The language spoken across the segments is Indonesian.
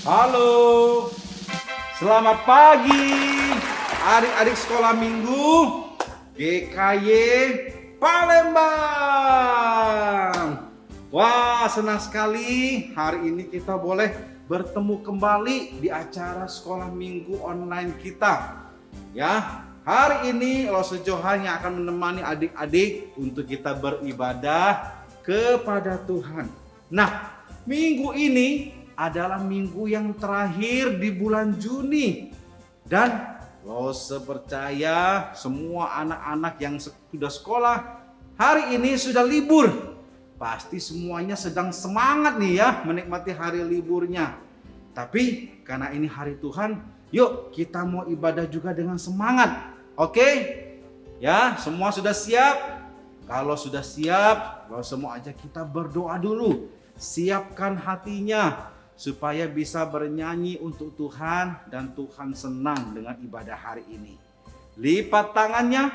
Halo, selamat pagi adik-adik sekolah minggu GKY Palembang. Wah, senang sekali hari ini kita boleh bertemu kembali di acara sekolah minggu online kita. Ya, hari ini Lose Johan yang akan menemani adik-adik untuk kita beribadah kepada Tuhan. Nah, minggu ini adalah minggu yang terakhir di bulan Juni. Dan Lose percaya semua anak-anak yang sudah sekolah hari ini sudah libur. Pasti semuanya sedang semangat nih ya menikmati hari liburnya. Tapi karena ini hari Tuhan, yuk kita mau ibadah juga dengan semangat. Oke? Ya, semua sudah siap? Kalau sudah siap, Lose mau ajak kita berdoa dulu. Siapkan hatinya supaya bisa bernyanyi untuk Tuhan dan Tuhan senang dengan ibadah hari ini. Lipat tangannya,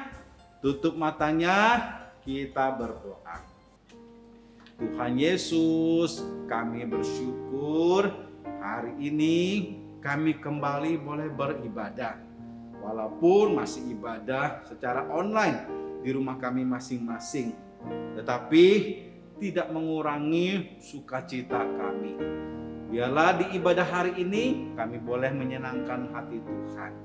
tutup matanya, kita berdoa. Tuhan Yesus, kami bersyukur hari ini kami kembali boleh beribadah. Walaupun masih ibadah secara online di rumah kami masing-masing, tetapi tidak mengurangi sukacita kami. Biarlah di ibadah hari ini kami boleh menyenangkan hati Tuhan.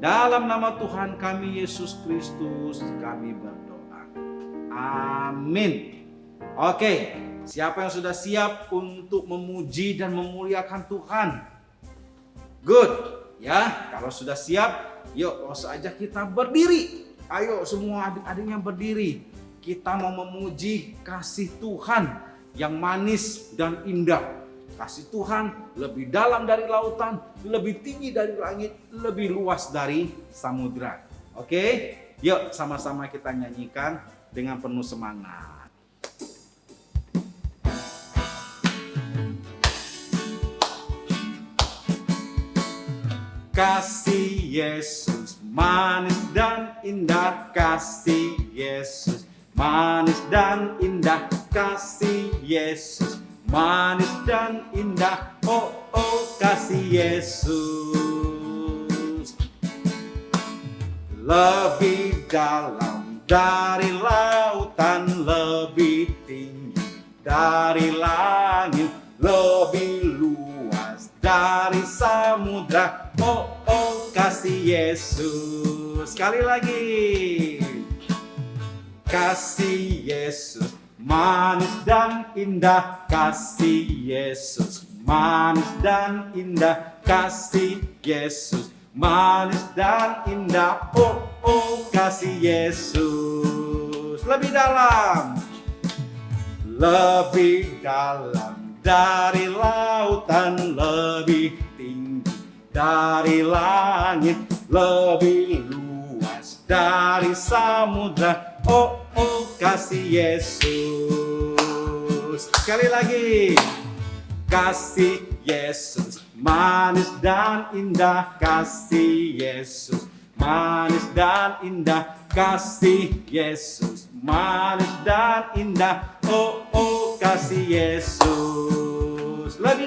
Dalam nama Tuhan kami Yesus Kristus kami berdoa. Amin. Oke, siapa yang sudah siap untuk memuji dan memuliakan Tuhan? Good. Ya, kalau sudah siap, yuk langsung aja kita berdiri. Ayo semua adik-adiknya berdiri. Kita mau memuji kasih Tuhan yang manis dan indah. Kasih Tuhan lebih dalam dari lautan, lebih tinggi dari langit, lebih luas dari samudra. Oke, yuk sama-sama kita nyanyikan dengan penuh semangat. Kasih Yesus manis dan indah, kasih Yesus manis dan indah, kasih Yesus manis dan indah, oh oh kasih Yesus. Lebih dalam dari lautan, lebih tinggi dari langit, lebih luas dari samudra, oh oh kasih Yesus. Sekali lagi, kasih Yesus manis dan indah, kasih Yesus manis dan indah, kasih Yesus manis dan indah, oh oh kasih Yesus. Lebih dalam dari lautan, lebih tinggi dari langit, lebih luas dari samudra, oh oh kasih Yesus. Sekali lagi, kasih Yesus manis dan indah, kasih Yesus manis dan indah, kasih Yesus manis dan indah, oh oh kasih Yesus. Lebih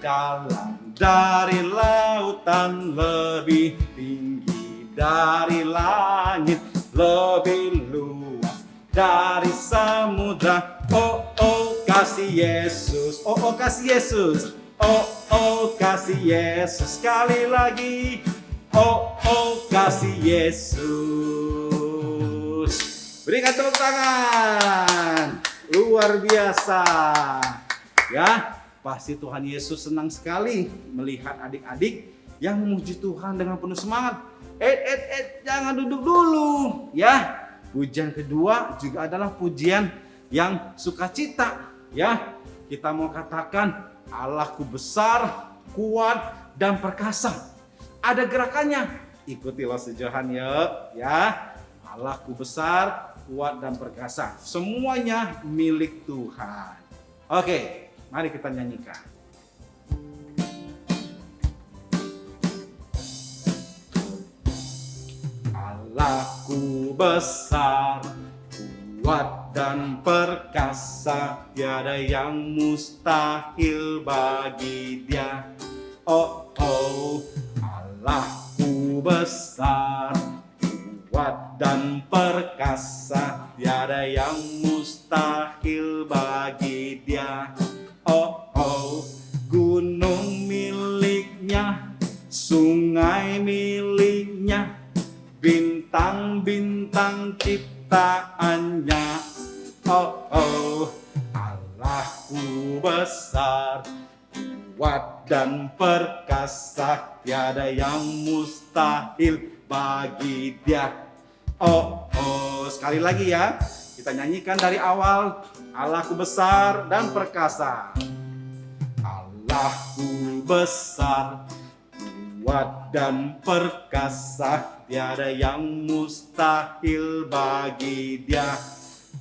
dalam dari lautan, lebih tinggi dari langit, lebih luas dari samudra, oh oh kasih Yesus, oh oh kasih Yesus, oh oh kasih Yesus. Sekali lagi, oh oh kasih Yesus. Berikan tepuk tangan, luar biasa ya. Pasti Tuhan Yesus senang sekali melihat adik-adik yang memuji Tuhan dengan penuh semangat. Jangan duduk dulu ya. Pujian kedua juga adalah pujian yang sukacita ya. Kita mau katakan Allahku besar, kuat dan perkasa. Ada gerakannya. Ikuti Lose Johan ya. Allahku besar, kuat dan perkasa. Semuanya milik Tuhan. Oke, mari kita nyanyikan. Allahku besar, kuat dan perkasa, tiada yang mustahil bagi Dia. Oh, oh, Allahku besar, kuat dan perkasa, tiada yang mustahil bagi Dia. Oh, oh, gunung miliknya, sungai miliknya, bintang-bintang ciptaannya. Oh, oh, Allahku besar, kuat dan perkasa, tiada yang mustahil bagi Dia. Oh, oh, sekali lagi ya, kita nyanyikan dari awal. Allahku besar dan perkasa. Allahku besar, kuat dan perkasa, tiada yang mustahil bagi Dia.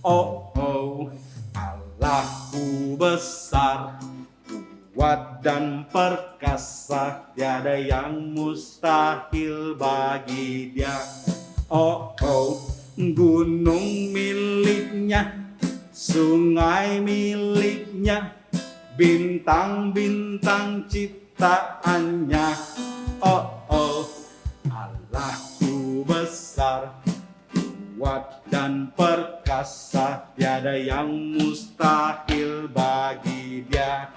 Oh, oh, Allahku besar, kuat dan perkasa, tiada yang mustahil bagi Dia. Oh, oh, gunung miliknya, sungai miliknya, bintang-bintang ciptaannya. Oh, oh, Allahku besar, kuat dan perkasa, tiada yang mustahil bagi Dia.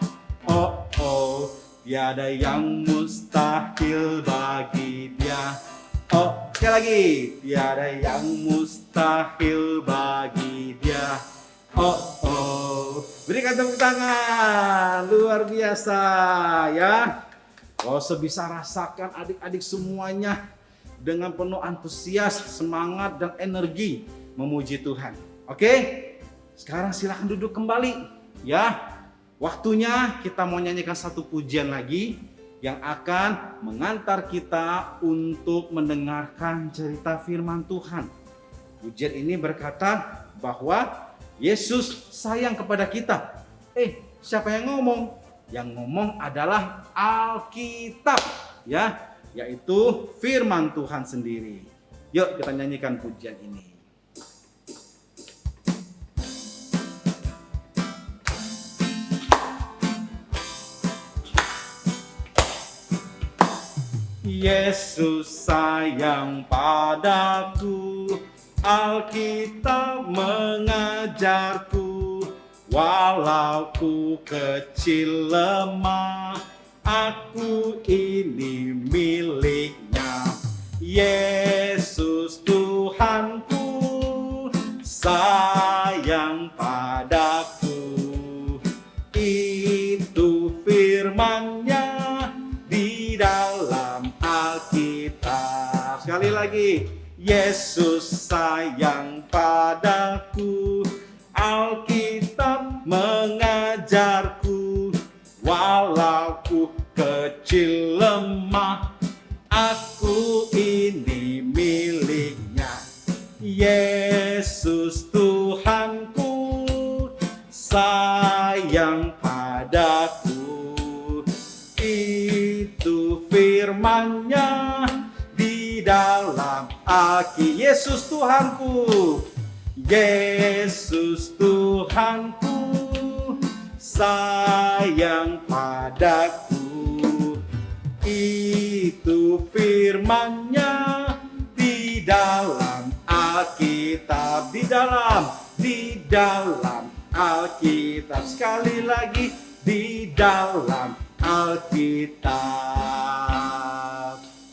Oh, oh, tiada yang mustahil bagi Dia. Oh, sekali lagi, tiada yang mustahil bagi Dia. Oh, oh, berikan tepuk tangan, luar biasa ya. Oh, sebisa rasakan adik-adik semuanya dengan penuh antusias, semangat, dan energi memuji Tuhan. Oke, sekarang silakan duduk kembali ya. Waktunya kita mau nyanyikan satu pujian lagi yang akan mengantar kita untuk mendengarkan cerita firman Tuhan. Pujian ini berkata bahwa Yesus sayang kepada kita. Siapa yang ngomong? Yang ngomong adalah Alkitab ya, yaitu firman Tuhan sendiri. Yuk kita nyanyikan pujian ini. Yesus sayang padaku, Alkitab mengajarku, walau ku kecil lemah, aku ini miliknya. Yesus Tuhanku sayang padaku, itu firman-Nya di dalam Alkitab. Sekali lagi, Yesus sayang padaku, Alkitab mengajarku, walau ku kecil lemah, aku ini miliknya. Yesus Tuhanku sayang padaku, itu firman-Nya di dalam Alkitab. Yesus Tuhanku, Yesus Tuhanku sayang padaku, itu firman-Nya di dalam Alkitab. Di dalam Alkitab. Sekali lagi, di dalam Alkitab.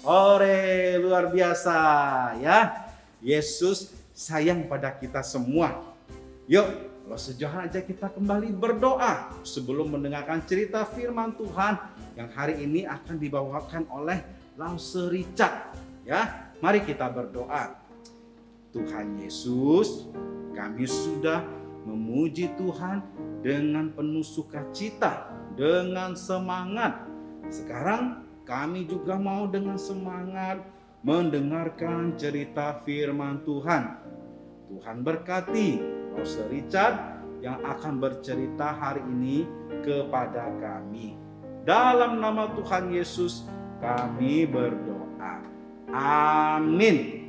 Ore, luar biasa ya. Yesus sayang pada kita semua. Yuk, kalau sejauh aja kita kembali berdoa sebelum mendengarkan cerita firman Tuhan yang hari ini akan dibawakan oleh Lause Richard. Ya, mari kita berdoa. Tuhan Yesus, kami sudah memuji Tuhan dengan penuh sukacita, dengan semangat. Sekarang kami juga mau dengan semangat mendengarkan cerita firman Tuhan. Tuhan berkati Lause Richard yang akan bercerita hari ini kepada kami. Dalam nama Tuhan Yesus kami berdoa. Amin.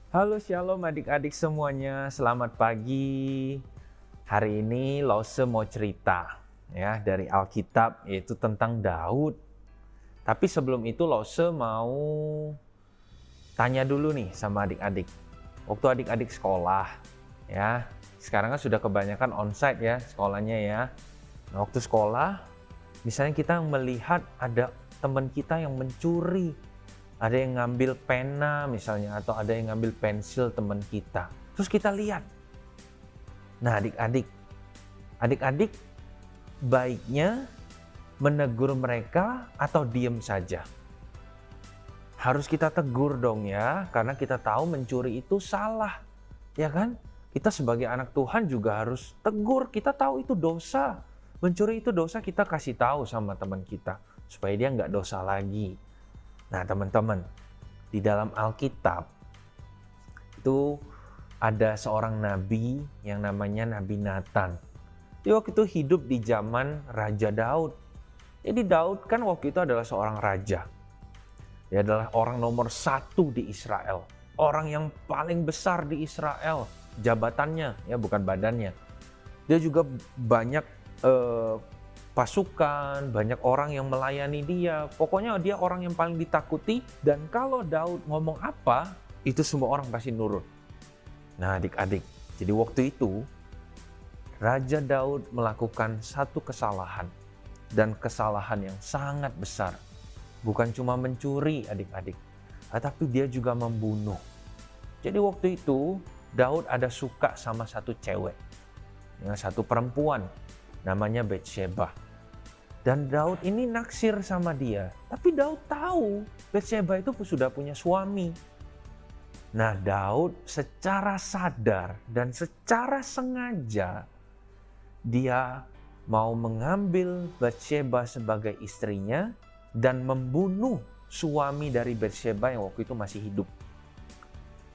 Halo Shalom adik-adik semuanya, selamat pagi. Hari ini Lause mau cerita ya dari Alkitab yaitu tentang Daud. Tapi sebelum itu Lause mau tanya dulu nih sama adik-adik. Waktu adik-adik sekolah ya, sekarang kan sudah kebanyakan onsite ya sekolahnya ya. Nah, waktu sekolah misalnya kita melihat ada teman kita yang mencuri. Ada yang ngambil pena misalnya atau ada yang ngambil pensil teman kita. Terus kita lihat. Nah adik-adik baiknya menegur mereka atau diem saja? Harus kita tegur dong ya, karena kita tahu mencuri itu salah. Ya kan? Kita sebagai anak Tuhan juga harus tegur, kita tahu itu dosa. Mencuri itu dosa, kita kasih tahu sama teman kita supaya dia nggak dosa lagi. Nah teman-teman, di dalam Alkitab itu ada seorang nabi yang namanya Nabi Nathan. Dia waktu itu hidup di zaman Raja Daud. Jadi Daud kan waktu itu adalah seorang raja. Dia adalah orang nomor 1 di Israel. Orang yang paling besar di Israel, jabatannya ya bukan badannya. Dia juga banyak pasukan, banyak orang yang melayani dia. Pokoknya dia orang yang paling ditakuti dan kalau Daud ngomong apa, itu semua orang pasti nurut. Nah adik-adik, jadi waktu itu Raja Daud melakukan satu kesalahan dan kesalahan yang sangat besar. Bukan cuma mencuri adik-adik, tapi dia juga membunuh. Jadi waktu itu Daud ada suka sama satu cewek, satu perempuan namanya Batsheba. Dan Daud ini naksir sama dia. Tapi Daud tahu Batsheba itu sudah punya suami. Nah Daud secara sadar dan secara sengaja dia mau mengambil Batsheba sebagai istrinya dan membunuh suami dari Batsheba yang waktu itu masih hidup.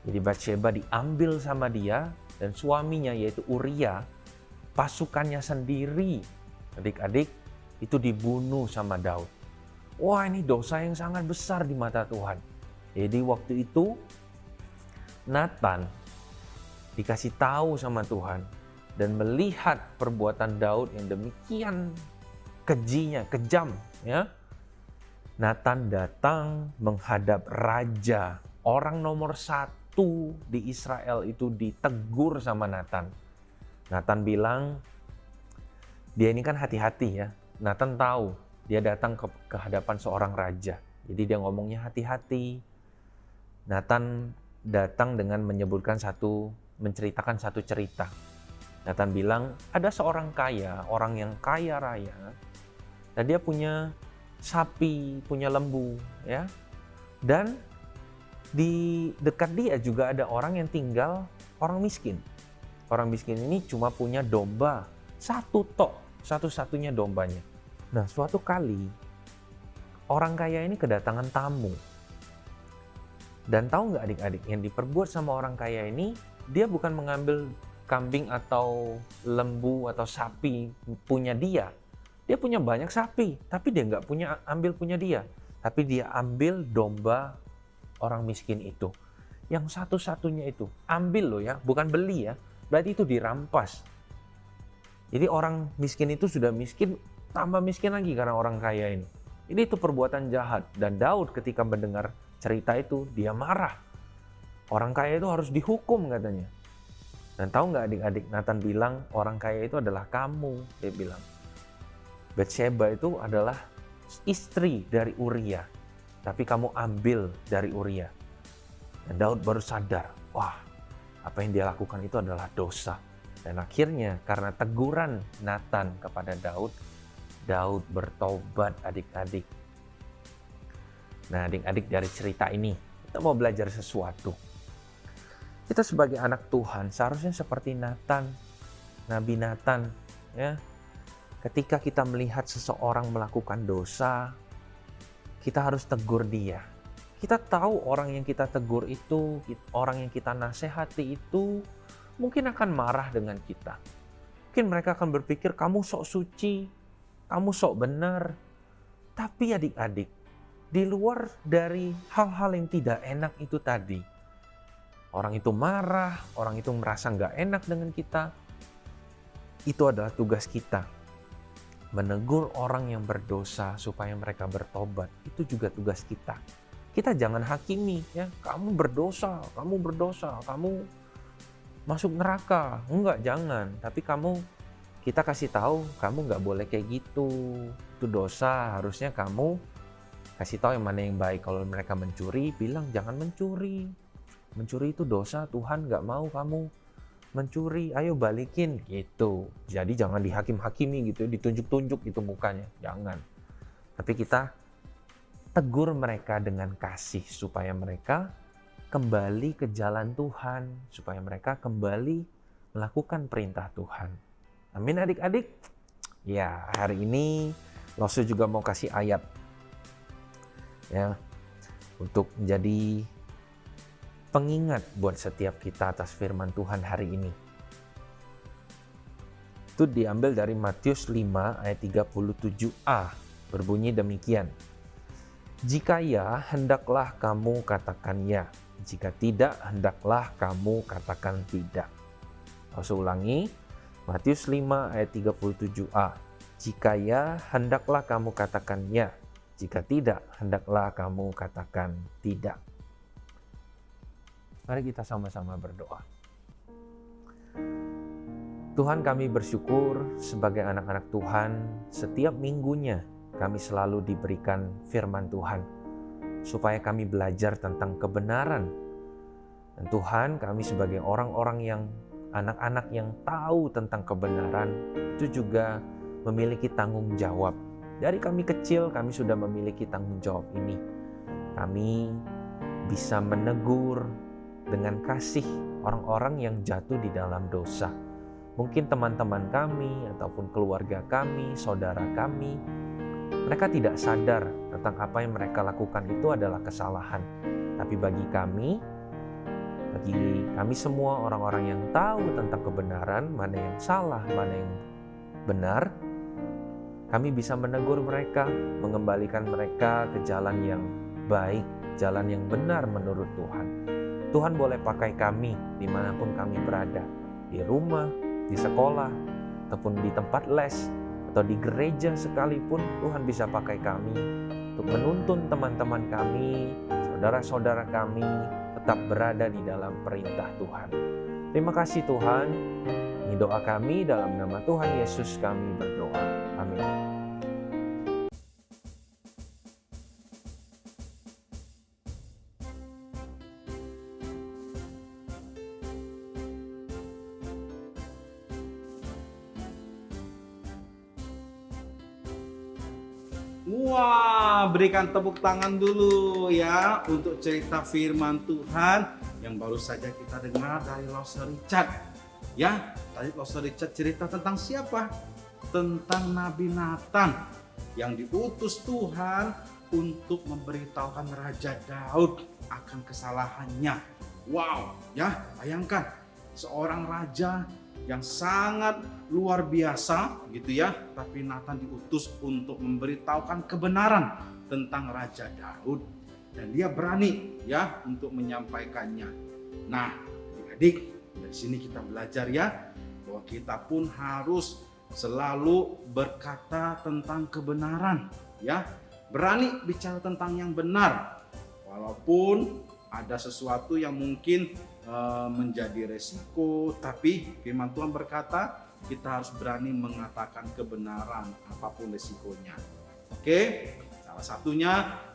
Jadi Batsheba diambil sama dia dan suaminya yaitu Uria, pasukannya sendiri, adik-adik, itu dibunuh sama Daud. Wah ini dosa yang sangat besar di mata Tuhan. Jadi waktu itu Nathan dikasih tahu sama Tuhan dan melihat perbuatan Daud yang demikian kejinya, kejam ya. Nathan datang menghadap raja, orang nomor 1 di Israel itu ditegur sama Nathan. Nathan bilang, dia ini kan hati-hati ya. Nathan tahu dia datang ke hadapan seorang raja. Jadi dia ngomongnya hati-hati. Nathan datang dengan menceritakan satu cerita. Nathan bilang, ada seorang kaya, orang yang kaya raya. Dan dia punya sapi, punya lembu, ya. Dan di dekat dia juga ada orang yang tinggal, orang miskin. Orang miskin ini cuma punya domba, satu-satunya dombanya. Nah, suatu kali orang kaya ini kedatangan tamu. Dan tahu nggak adik-adik, yang diperbuat sama orang kaya ini, dia bukan mengambil kambing atau lembu atau sapi punya dia. Dia punya banyak sapi, tapi dia nggak ambil punya dia. Tapi dia ambil domba orang miskin itu. Yang satu-satunya itu, ambil loh ya, bukan beli ya. Berarti itu dirampas. Jadi orang miskin itu sudah miskin, tambah miskin lagi karena orang kaya ini. Ini itu perbuatan jahat. Dan Daud ketika mendengar cerita itu, dia marah. Orang kaya itu harus dihukum katanya. Dan tahu nggak adik-adik, Nathan bilang orang kaya itu adalah kamu. Dia bilang, Batsheba itu adalah istri dari Uria. Tapi kamu ambil dari Uria. Dan Daud baru sadar, wah apa yang dia lakukan itu adalah dosa. Dan akhirnya karena teguran Nathan kepada Daud, Daud bertobat adik-adik. Nah adik-adik, dari cerita ini kita mau belajar sesuatu. Kita sebagai anak Tuhan seharusnya seperti Nathan, Nabi Nathan ya. Ketika kita melihat seseorang melakukan dosa, kita harus tegur dia. Kita tahu orang yang kita tegur itu, orang yang kita nasihati itu mungkin akan marah dengan kita. Mungkin mereka akan berpikir kamu sok suci, kamu sok benar. Tapi adik-adik, di luar dari hal-hal yang tidak enak itu tadi, orang itu marah, orang itu merasa nggak enak dengan kita, itu adalah tugas kita. Menegur orang yang berdosa supaya mereka bertobat, itu juga tugas kita. Kita jangan hakimi, ya, kamu berdosa, kamu masuk neraka. Enggak, jangan. Tapi kita kasih tahu, kamu nggak boleh kayak gitu. Itu dosa, harusnya kamu kasih tahu yang mana yang baik. Kalau mereka mencuri, bilang jangan mencuri. Mencuri itu dosa, Tuhan nggak mau kamu mencuri, ayo balikin gitu. Jadi jangan dihakim-hakimi gitu, ditunjuk-tunjuk gitu mukanya, jangan. Tapi kita tegur mereka dengan kasih supaya mereka kembali ke jalan Tuhan, supaya mereka kembali melakukan perintah Tuhan. Amin adik-adik. Ya, hari ini Losu juga mau kasih ayat ya untuk menjadi pengingat buat setiap kita atas firman Tuhan hari ini. Itu diambil dari Matius 5 ayat 37a. Berbunyi demikian. Jika ya, hendaklah kamu katakan ya. Jika tidak, hendaklah kamu katakan tidak. Langsung ulangi. Matius 5 ayat 37a. Jika ya, hendaklah kamu katakan ya. Jika tidak, hendaklah kamu katakan tidak. Mari kita sama-sama berdoa. Tuhan, kami bersyukur sebagai anak-anak Tuhan, setiap minggunya kami selalu diberikan firman Tuhan, supaya kami belajar tentang kebenaran. Dan Tuhan, kami sebagai orang-orang yang anak-anak yang tahu tentang kebenaran, itu juga memiliki tanggung jawab. Dari kami kecil, kami sudah memiliki tanggung jawab ini. Kami bisa menegur dengan kasih orang-orang yang jatuh di dalam dosa. Mungkin teman-teman kami ataupun keluarga kami, saudara kami, mereka tidak sadar tentang apa yang mereka lakukan itu adalah kesalahan. Tapi bagi kami semua orang-orang yang tahu tentang kebenaran, mana yang salah, mana yang benar, kami bisa menegur mereka, mengembalikan mereka ke jalan yang baik, jalan yang benar menurut Tuhan. Tuhan boleh pakai kami dimanapun kami berada, di rumah, di sekolah, ataupun di tempat les, atau di gereja sekalipun. Tuhan bisa pakai kami untuk menuntun teman-teman kami, saudara-saudara kami, tetap berada di dalam perintah Tuhan. Terima kasih Tuhan. Ini doa kami dalam nama Tuhan Yesus kami berdoa. Amin. Wah, berikan tepuk tangan dulu ya untuk cerita firman Tuhan yang baru saja kita dengar dari Loster Richard. Ya, tadi Loster Richard cerita tentang siapa? Tentang Nabi Nathan yang diutus Tuhan untuk memberitahukan Raja Daud akan kesalahannya. Wow, ya, bayangkan seorang raja yang sangat luar biasa gitu ya, tapi Nathan diutus untuk memberitahukan kebenaran tentang Raja Daud dan dia berani ya untuk menyampaikannya. Nah, adik-adik, dari sini kita belajar ya bahwa kita pun harus selalu berkata tentang kebenaran ya, berani bicara tentang yang benar walaupun ada sesuatu yang mungkin menjadi resiko, tapi firman Tuhan berkata kita harus berani mengatakan kebenaran apapun resikonya. Oke, salah satunya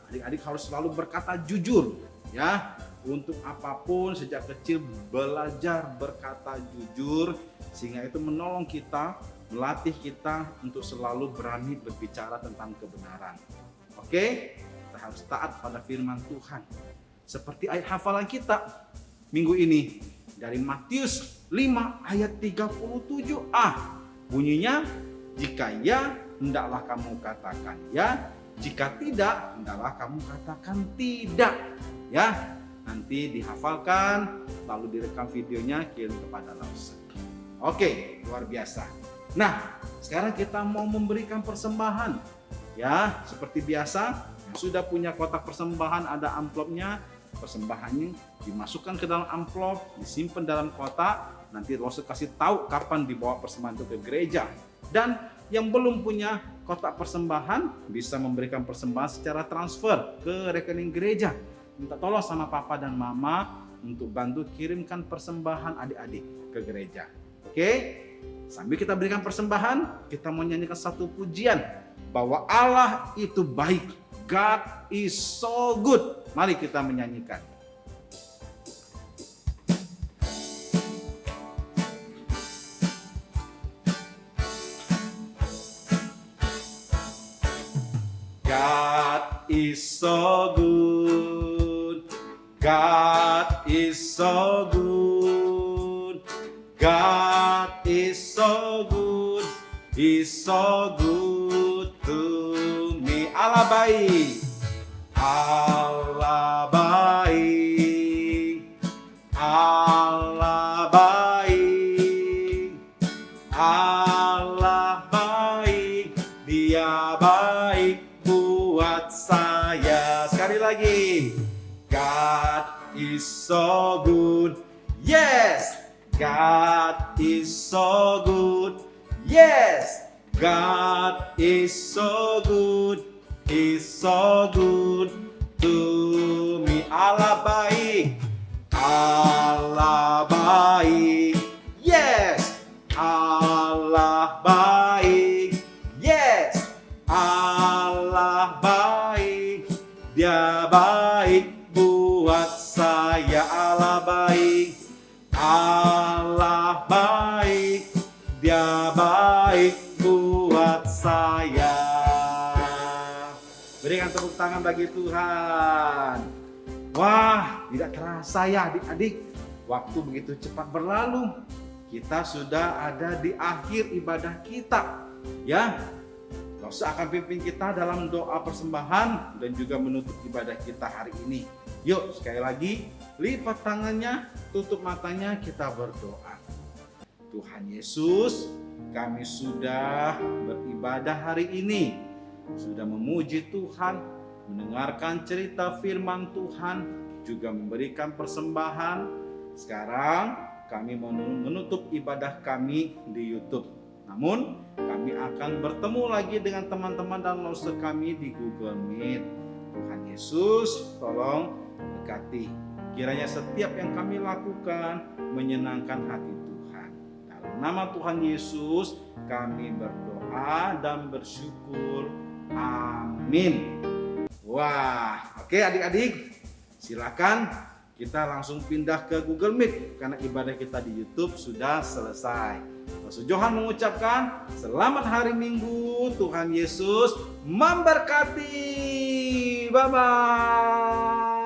adik-adik harus selalu berkata jujur ya. Untuk apapun sejak kecil belajar berkata jujur, sehingga itu menolong kita, melatih kita untuk selalu berani berbicara tentang kebenaran. Oke, kita harus taat pada firman Tuhan. Seperti ayat hafalan kita minggu ini dari Matius 5 ayat 37a. Bunyinya, jika ya, hendaklah kamu katakan ya. Jika tidak, hendaklah kamu katakan tidak. Ya, nanti dihafalkan, lalu direkam videonya, kirim kepada Lausa. Oke, luar biasa. Nah, sekarang kita mau memberikan persembahan. Ya, seperti biasa, yang sudah punya kotak persembahan ada amplopnya, persembahannya dimasukkan ke dalam amplop, disimpan dalam kotak. Nanti Rose kasih tahu kapan dibawa persembahan itu ke gereja. Dan yang belum punya kotak persembahan bisa memberikan persembahan secara transfer ke rekening gereja. Minta tolong sama papa dan mama untuk bantu kirimkan persembahan adik-adik ke gereja. Oke? Sambil kita berikan persembahan, kita mau nyanyikan satu pujian bahwa Allah itu baik. God is so good. Mari kita menyanyikan. God is so good. God is so good. God is so good. He's so good to me. Allah baik. Allah baik. Allah baik. Allah baik. Dia baik buat saya. Sekali lagi. God is so good. Yes. God is so good. Yes. God is so good. He's so good to me. Allah baik. Allah baik. Yes. Allah baik. Yes. Allah baik. Dia baik buat saya. Allah baik. Allah baik. Dia baik buat saya. Berikan tepuk tangan bagi Tuhan. Wah, tidak terasa ya adik-adik. Waktu begitu cepat berlalu. Kita sudah ada di akhir ibadah kita. Ya, Rose akan pimpin kita dalam doa persembahan dan juga menutup ibadah kita hari ini. Yuk, sekali lagi, lipat tangannya, tutup matanya, kita berdoa. Tuhan Yesus, kami sudah beribadah hari ini. Sudah memuji Tuhan, mendengarkan cerita firman Tuhan, juga memberikan persembahan. Sekarang kami mau menutup ibadah kami di YouTube. Namun kami akan bertemu lagi dengan teman-teman dan downloader kami di Google Meet. Tuhan Yesus tolong berkati. Kiranya setiap yang kami lakukan menyenangkan hati Tuhan. Dalam nama Tuhan Yesus kami berdoa dan bersyukur. Amin. Wah, oke adik-adik, silakan kita langsung pindah ke Google Meet karena ibadah kita di YouTube sudah selesai. Pastor Johan mengucapkan selamat hari Minggu, Tuhan Yesus memberkati. Bye-bye.